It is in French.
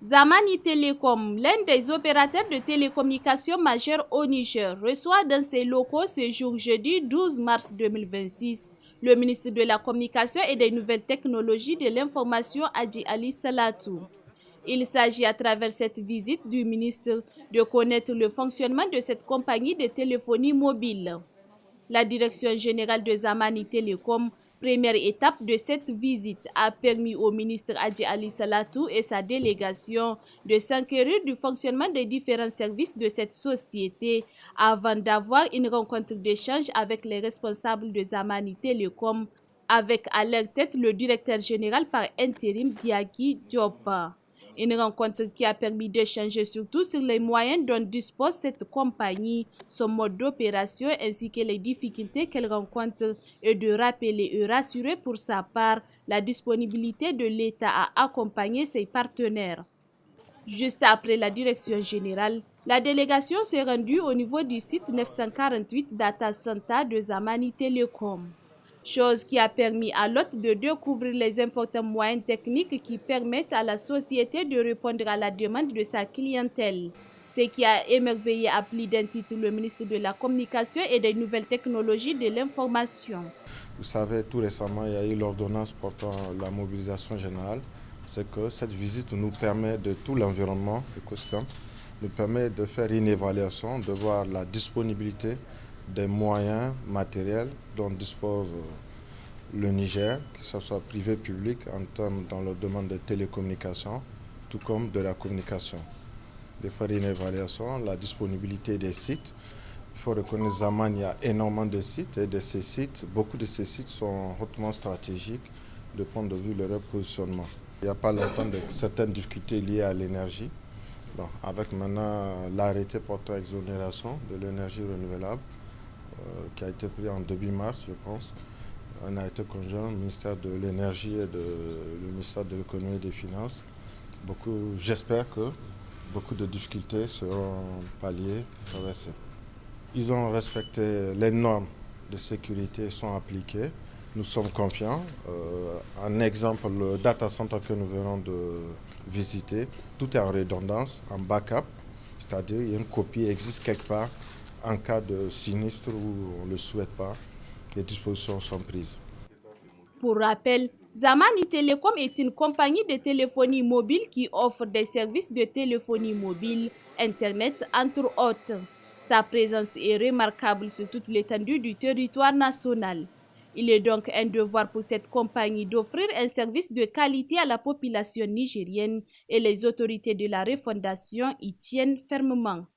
Zamani Telecom, l'un des opérateurs de télécommunications majeurs au Niger, reçoit dans ses locaux ce jour jeudi 12 mars 2026 le ministre de la Communication et des Nouvelles Technologies de l'Information Hadji Ali Salatou. Il s'agit à travers cette visite du ministre de connaître le fonctionnement de cette compagnie de téléphonie mobile. La direction générale de Zamani Telecom, première étape de cette visite, a permis au ministre Hadji Ali Salatou et sa délégation de s'enquérir du fonctionnement des différents services de cette société avant d'avoir une rencontre d'échange avec les responsables de Zamani Telecom, avec à leur tête le directeur général par intérim Diaki Diop. Une rencontre qui a permis d'échanger surtout sur les moyens dont dispose cette compagnie, son mode d'opération ainsi que les difficultés qu'elle rencontre et de rappeler et rassurer pour sa part la disponibilité de l'État à accompagner ses partenaires. Juste après la direction générale, la délégation s'est rendue au niveau du site 948 Data Center de Zamani Telecom, chose qui a permis à l'hôte de découvrir les importants moyens techniques qui permettent à la société de répondre à la demande de sa clientèle. Ce qui a émerveillé à plus d'un titre le ministre de la Communication et des Nouvelles Technologies de l'Information. Vous savez, tout récemment, il y a eu l'ordonnance portant la mobilisation générale. C'est que cette visite nous permet de tout l'environnement écosystème, nous permet de faire une évaluation, de voir la disponibilité des moyens matériels dont dispose le Niger, que ce soit privé, public, en termes dans le domaine des télécommunications, tout comme de la communication. De faire une évaluation, la disponibilité des sites. Il faut reconnaître Zaman, il y a énormément de sites et de ces sites, beaucoup de ces sites sont hautement stratégiques de point de vue de leur positionnement. Il n'y a pas longtemps de certaines difficultés liées à l'énergie. Bon, avec maintenant l'arrêté portant exonération de l'énergie renouvelable qui a été pris en début mars, je pense, un arrêté conjoint, le ministère de l'énergie et le ministère de l'économie et des finances. J'espère que beaucoup de difficultés seront palliées, traversées. Ils ont respecté les normes de sécurité, sont appliquées. Nous sommes confiants. Un exemple, le data center que nous venons de visiter, tout est en redondance, en backup, c'est-à-dire qu'il y a une copie existe quelque part en cas de sinistre où on ne le souhaite pas. Les dispositions sont prises. Pour rappel, Zamani Telecom est une compagnie de téléphonie mobile qui offre des services de téléphonie mobile, Internet, entre autres. Sa présence est remarquable sur toute l'étendue du territoire national. Il est donc un devoir pour cette compagnie d'offrir un service de qualité à la population nigérienne et les autorités de la refondation y tiennent fermement.